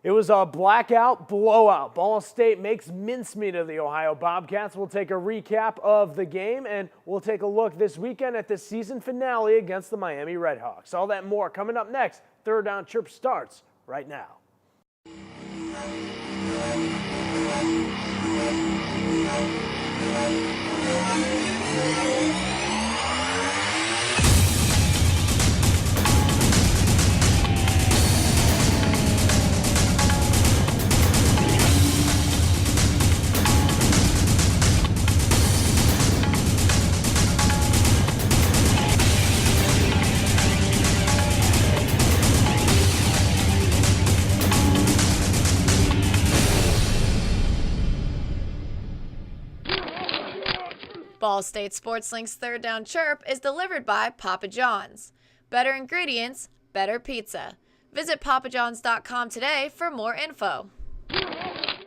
It was a blackout blowout. Ball State makes mincemeat of the Ohio Bobcats. We'll take a recap of the game, and we'll take a look this weekend at the season finale against the Miami Redhawks. All that and more coming up next. Third Down Chirp starts right now. Ball State Sports Link's Third Down Chirp is delivered by Papa John's. Better ingredients, better pizza. Visit papajohns.com today for more info.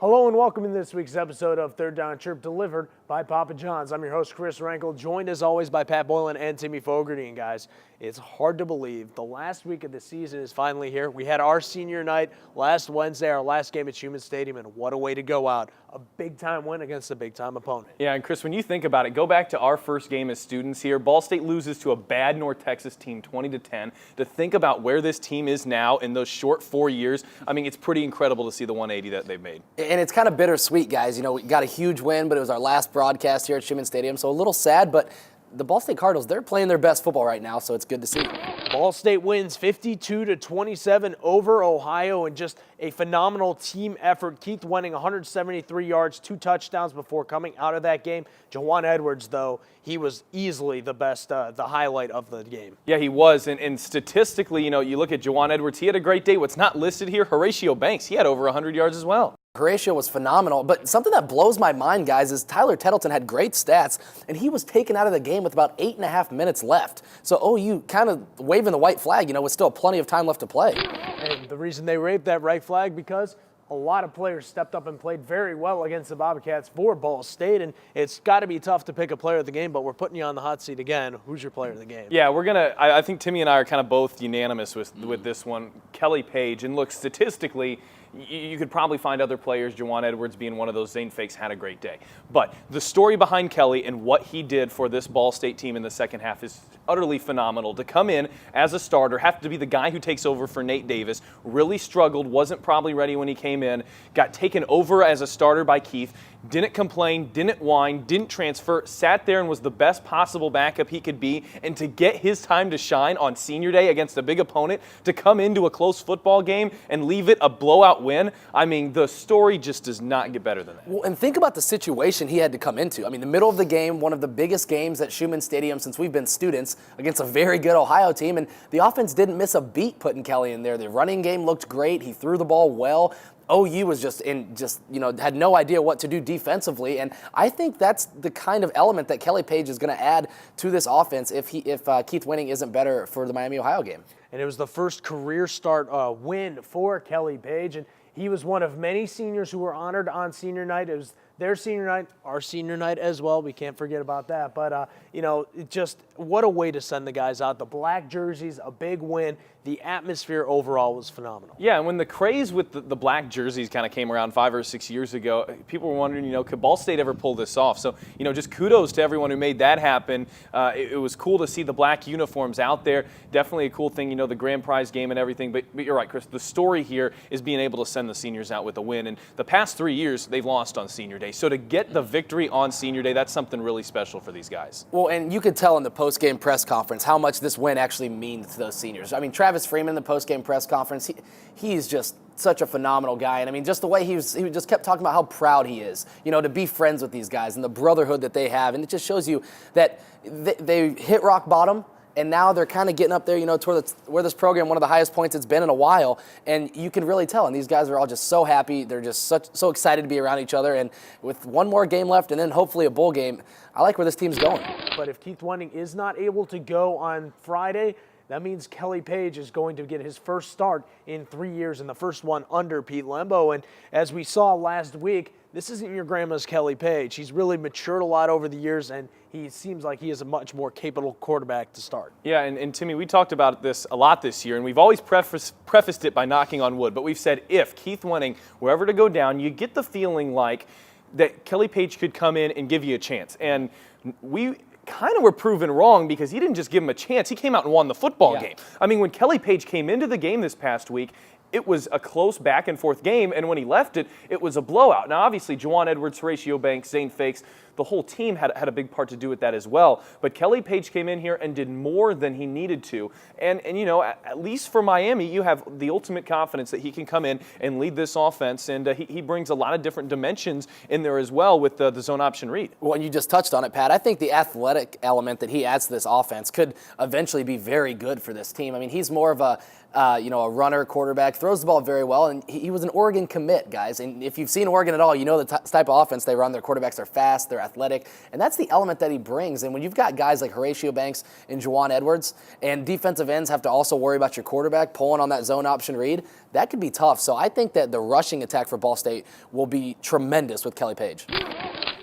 Hello and welcome to this week's episode of Third Down Chirp delivered by Papa John's. I'm your host, Chris Renkel, joined as always by Pat Boylan and Timmy Fogarty. And guys, it's hard to believe the last week of the season is finally here. We had our senior night last Wednesday, our last game at Schumann Stadium, and what a way to go out. A big-time win against a big-time opponent. Yeah, and Chris, when you think about it, go back to our first game as students here. Ball State loses to a bad North Texas team 20-10. To think about where this team is now in those short 4 years, I mean, it's pretty incredible to see the 180 that they've made. And it's kind of bittersweet, guys. You know, we got a huge win, but it was our last broadcast here at Schumann Stadium, so a little sad, but the Ball State Cardinals, they're playing their best football right now, so it's good to see. Ball State wins 52-27 over Ohio in just a phenomenal team effort. Keith Wenning, 173 yards, 2 touchdowns before coming out of that game. Jawan Edwards, though, he was easily the best, the highlight of the game. Yeah, he was, and statistically, you know, you look at Jawan Edwards, he had a great day. What's not listed here, Horatio Banks, he had over 100 yards as well. Horatio was phenomenal, but something that blows my mind, guys, is Tyler Tettleton had great stats, and he was taken out of the game with about 8.5 minutes left. So OU kind of waving the white flag, you know, with still plenty of time left to play. And the reason they waved that right flag, because a lot of players stepped up and played very well against the Bobcats for Ball State, and it's got to be tough to pick a player of the game, but we're putting you on the hot seat again. Who's your player of the game? Yeah, I think Timmy and I are kind of both unanimous with this one. Kelly Page, and look, statistically, you could probably find other players, Jawan Edwards being one of those. Zane Fakes had a great day. But the story behind Kelly and what he did for this Ball State team in the second half is utterly phenomenal. To come in as a starter, have to be the guy who takes over for Nate Davis, really struggled, wasn't probably ready when he came in, got taken over as a starter by Keith, didn't complain, didn't whine, didn't transfer, sat there and was the best possible backup he could be. And to get his time to shine on senior day against a big opponent, to come into a close football game and leave it a blowout win, I mean, the story just does not get better than that. Well, and think about the situation he had to come into. I mean, the middle of the game, one of the biggest games at Schumann Stadium since we've been students, against a very good Ohio team, and the offense didn't miss a beat putting Kelly in there. The running game looked great. He threw the ball well. OU was had no idea what to do defensively, and I think that's the kind of element that Kelly Page is going to add to this offense if Keith Wenning isn't better for the Miami-Ohio game. And it was the first career start win for Kelly Page, and he was one of many seniors who were honored on senior night. It was their senior night, our senior night as well. We can't forget about that. But, just what a way to send the guys out. The black jerseys, a big win. The atmosphere overall was phenomenal. Yeah, and when the craze with the black jerseys kind of came around 5 or 6 years ago, people were wondering, could Ball State ever pull this off? So, just kudos to everyone who made that happen. It was cool to see the black uniforms out there. Definitely a cool thing, the grand prize game and everything. But you're right, Chris. The story here is being able to send the seniors out with a win. And the past 3 years, they've lost on senior day. So to get the victory on senior day, that's something really special for these guys. Well, and you could tell in the post-game press conference how much this win actually means to those seniors. I mean, Travis Freeman in the post-game press conference, he's just such a phenomenal guy. And I mean, just the way he just kept talking about how proud he is, to be friends with these guys and the brotherhood that they have. And it just shows you that they hit rock bottom, and now they're kind of getting up there, toward where this program, one of the highest points it's been in a while. And you can really tell. And these guys are all just so happy. They're just so excited to be around each other. And with one more game left and then hopefully a bowl game, I like where this team's going. But if Keith Wenning is not able to go on Friday, that means Kelly Page is going to get his first start in 3 years, and the first one under Pete Lembo. And as we saw last week, this isn't your grandma's Kelly Page. He's really matured a lot over the years, and he seems like he is a much more capable quarterback to start. Yeah, and Timmy, we talked about this a lot this year, and we've always prefaced it by knocking on wood, but we've said if Keith Wenning were ever to go down, you get the feeling like that Kelly Page could come in and give you a chance. And we kind of were proven wrong because he didn't just give him a chance. He came out and won the football game. I mean, when Kelly Page came into the game this past week, it was a close back-and-forth game, and when he left it, it was a blowout. Now, obviously, Juwan Edwards, Horatio Banks, Zane Fakes, the whole team had a big part to do with that as well. But Kelly Page came in here and did more than he needed to. And you know, at least for Miami, you have the ultimate confidence that he can come in and lead this offense. And he brings a lot of different dimensions in there as well with the zone option read. Well, you just touched on it, Pat. I think the athletic element that he adds to this offense could eventually be very good for this team. I mean, he's more of a a runner, quarterback, throws the ball very well, and he was an Oregon commit, guys. And if you've seen Oregon at all, you know the type of offense they run. Their quarterbacks are fast, they're athletic, and that's the element that he brings. And when you've got guys like Horatio Banks and Juwan Edwards, and defensive ends have to also worry about your quarterback pulling on that zone option read, that could be tough. So I think that the rushing attack for Ball State will be tremendous with Kelly Page.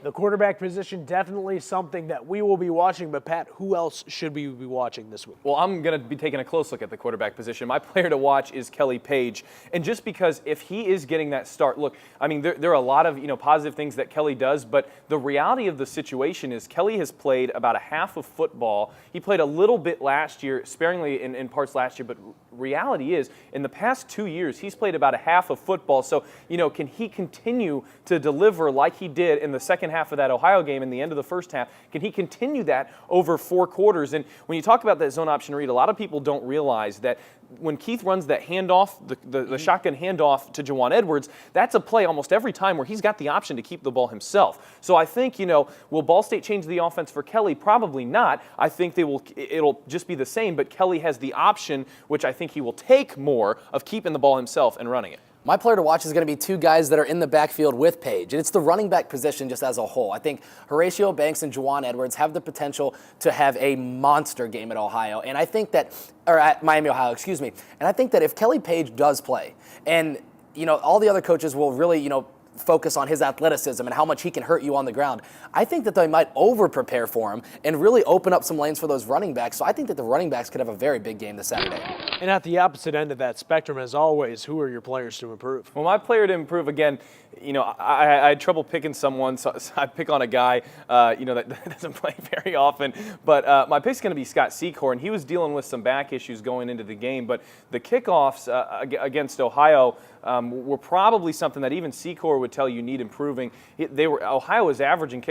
The quarterback position, definitely something that we will be watching. But, Pat, who else should we be watching this week? Well, I'm going to be taking a close look at the quarterback position. My player to watch is Kelly Page. And just because if he is getting that start, look, I mean, there are a lot of positive things that Kelly does, but the reality of the situation is Kelly has played about a half of football. He played a little bit last year, sparingly in parts last year, but reality is in the past 2 years, he's played about a half of football. So, can he continue to deliver like he did in the second half of that Ohio game in the end of the first half? Can he continue that over 4 quarters? And when you talk about that zone option read, a lot of people don't realize that when Keith runs that handoff, the shotgun handoff to Juwan Edwards, that's a play almost every time where he's got the option to keep the ball himself. So I think, will Ball State change the offense for Kelly? Probably not. I think it'll just be the same, but Kelly has the option, which I think he will take more, of keeping the ball himself and running it. My player to watch is going to be 2 guys that are in the backfield with Page, and it's the running back position just as a whole. I think Horatio Banks and Juwan Edwards have the potential to have a monster game at Ohio, and I think that, or at Miami, Ohio, excuse me. And I think that if Kelly Page does play, and all the other coaches will really, focus on his athleticism and how much he can hurt you on the ground, I think that they might over-prepare for him and really open up some lanes for those running backs. So I think that the running backs could have a very big game this Saturday. And at the opposite end of that spectrum, as always, who are your players to improve? Well, my player to improve, again, I had trouble picking someone, so I pick on a guy, that doesn't play very often. But my pick's going to be Scott Secor, and he was dealing with some back issues going into the game. But the kickoffs against Ohio were probably something that even Secor would tell you need improving. Ohio was averaging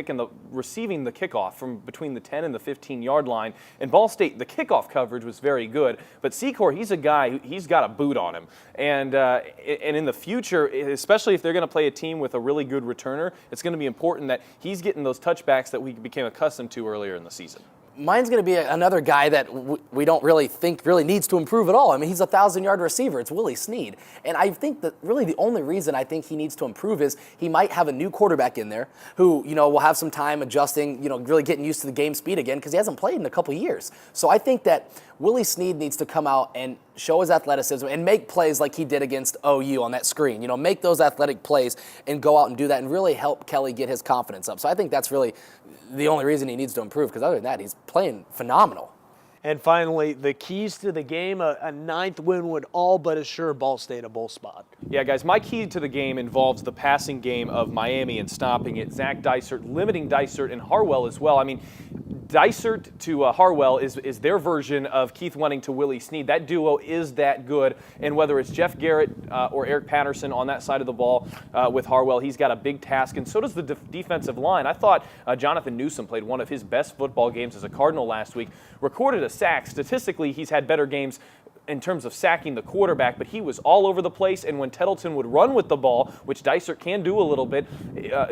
receiving the kickoff from between the 10 and the 15-yard line. And Ball State, the kickoff coverage was very good. But Secor, he's a guy he's got a boot on him. And in the future, especially if they're going to play a team with a really good returner, it's going to be important that he's getting those touchbacks that we became accustomed to earlier in the season. Mine's going to be another guy that we don't really think really needs to improve at all. I mean, he's a 1,000-yard receiver. It's Willie Snead. And I think that really the only reason I think he needs to improve is he might have a new quarterback in there who, will have some time adjusting, really getting used to the game speed again because he hasn't played in a couple years. So I think that Willie Snead needs to come out and show his athleticism and make plays like he did against OU on that screen. Make those athletic plays and go out and do that and really help Kelly get his confidence up. So I think that's really the only reason he needs to improve, because other than that, he's playing phenomenal. And finally, the keys to the game, a 9th win would all but assure Ball State a bowl spot. Yeah, guys, my key to the game involves the passing game of Miami and stopping it. Zach Dysert, limiting Dysert and Harwell as well. I mean, Dysert to Harwell is their version of Keith Wenning to Willie Snead. That duo is that good, and whether it's Jeff Garrett or Eric Patterson on that side of the ball with Harwell, he's got a big task, and so does the defensive line. I thought Jonathan Newsom played one of his best football games as a Cardinal last week, recorded a sack. Statistically, he's had better games in terms of sacking the quarterback, but he was all over the place, and when Tettleton would run with the ball, which Dysert can do a little bit,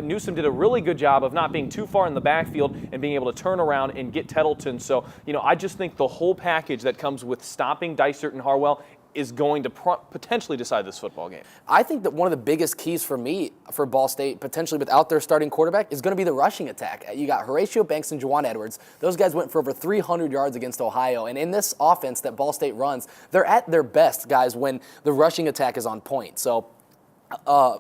Newsom did a really good job of not being too far in the backfield and being able to turn around and get Tettleton. So, I just think the whole package that comes with stopping Dysert and Harwell is going to potentially decide this football game? I think that one of the biggest keys for me for Ball State, potentially without their starting quarterback, is going to be the rushing attack. You got Horatio Banks and Juwan Edwards. Those guys went for over 300 yards against Ohio. And in this offense that Ball State runs, they're at their best, guys, when the rushing attack is on point. So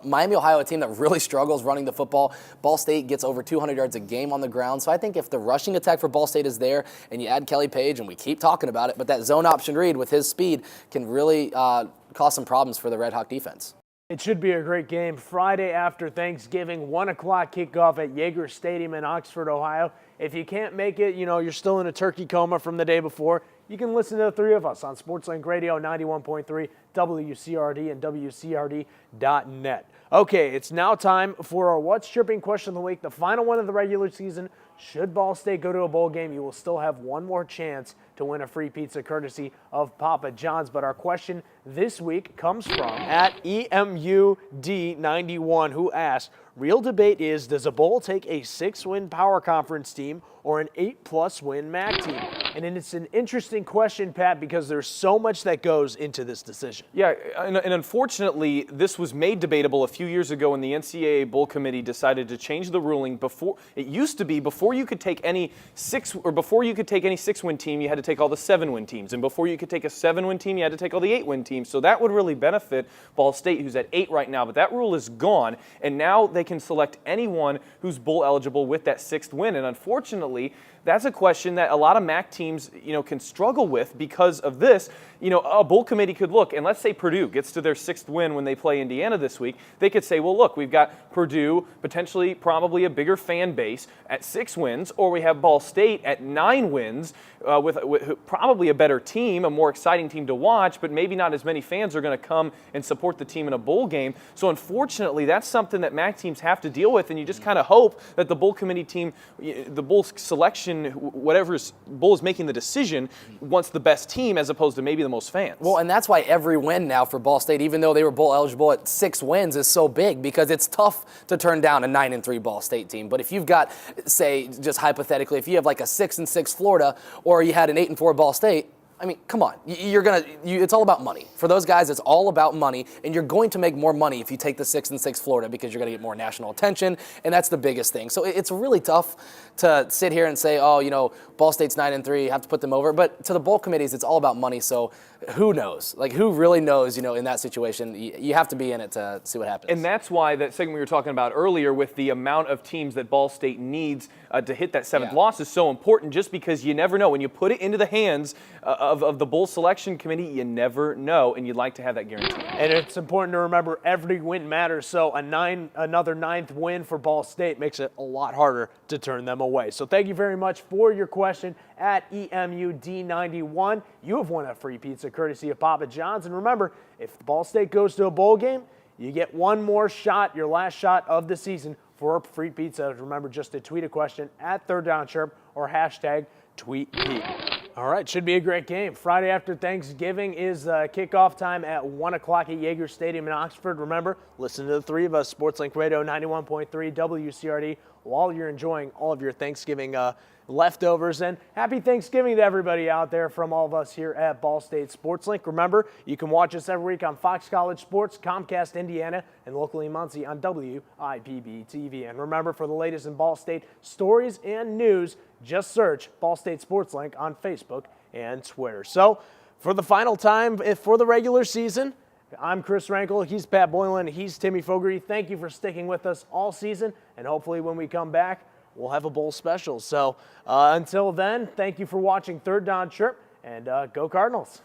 Miami, Ohio, a team that really struggles running the football. Ball State gets over 200 yards a game on the ground. So I think if the rushing attack for Ball State is there and you add Kelly Page, and we keep talking about it, but that zone option read with his speed can really cause some problems for the Red Hawk defense. It should be a great game. Friday after Thanksgiving, 1 o'clock kickoff at Yager Stadium in Oxford, Ohio. If you can't make it, you're still in a turkey coma from the day before, you can listen to the three of us on SportsLink Radio 91.3, WCRD, and WCRD.net. Okay, it's now time for our What's Tripping question of the week, the final one of the regular season. Should Ball State go to a bowl game, you will still have one more chance to win a free pizza courtesy of Papa John's. But our question this week comes from at EMUD91, who asked, real debate is, does a bowl take a 6-win power conference team or an 8+ win MAC team? And it's an interesting question, Pat, because there's so much that goes into this decision. Yeah, and unfortunately, this was made debatable a few years ago when the NCAA Bowl Committee decided to change the ruling. Before it used to be, before you could take any 6-win team, you had to take all the 7-win teams, and before you could take a 7-win team, you had to take all the 8-win teams. So that would really benefit Ball State, who's at 8 right now. But that rule is gone, and now they can select anyone who's bowl eligible with that 6th win. And unfortunately, that's a question that a lot of MAC teams, can struggle with because of this. A bowl committee could look, and let's say Purdue gets to their 6th win when they play Indiana this week. They could say, well, look, we've got Purdue, potentially probably a bigger fan base at 6 wins, or we have Ball State at 9 wins with probably a better team, a more exciting team to watch, but maybe not as many fans are going to come and support the team in a bowl game. So unfortunately, that's something that MAC teams have to deal with, and you just kind of hope that the bowl committee team, the bowl selection, whatever bowl is making the decision, wants the best team as opposed to maybe the most fans. Well, and that's why every win now for Ball State, even though they were bowl eligible at 6 wins, is so big, because it's tough to turn down a 9-3 Ball State team. But if you've got, say, just hypothetically, if you have like a 6-6 Florida, or you had an 8-4 Ball State, I mean, come on. It's all about money. For those guys, it's all about money, and you're going to make more money if you take the 6-6 Florida, because you're going to get more national attention, and that's the biggest thing. So it's really tough to sit here and say, Ball State's 9-3, you have to put them over. But to the bowl committees, it's all about money. So who knows? Like, who really knows, in that situation? You have to be in it to see what happens. And that's why that segment we were talking about earlier with the amount of teams that Ball State needs to hit that 7th loss is so important, just because you never know. When you put it into the hands of the bowl selection committee, you never know, and you'd like to have that guarantee. And it's important to remember every win matters, so another 9th win for Ball State makes it a lot harder to turn them away. So thank you very much for your question at EMUD91. You have won a free pizza courtesy of Papa John's. And remember, if Ball State goes to a bowl game, you get one more shot, your last shot of the season, for a free pizza. Remember, just to tweet a question at Third Down Chirp or hashtag #TweetPete. All right, should be a great game. Friday after Thanksgiving is kickoff time at 1 o'clock at Yager Stadium in Oxford. Remember, listen to the three of us, SportsLink Radio 91.3 WCRD, while you're enjoying all of your Thanksgiving leftovers. And happy Thanksgiving to everybody out there from all of us here at Ball State SportsLink. Remember, you can watch us every week on Fox College Sports, Comcast Indiana, and locally in Muncie on WIPB TV. And remember, for the latest in Ball State stories and news, just search Ball State SportsLink on Facebook and Twitter. So, for the final time for the regular season, I'm Chris Renkel, he's Pat Boylan, he's Timmy Fogarty. Thank you for sticking with us all season, and hopefully when we come back, we'll have a bowl special. So until then, thank you for watching Third Down Chirp, and go Cardinals.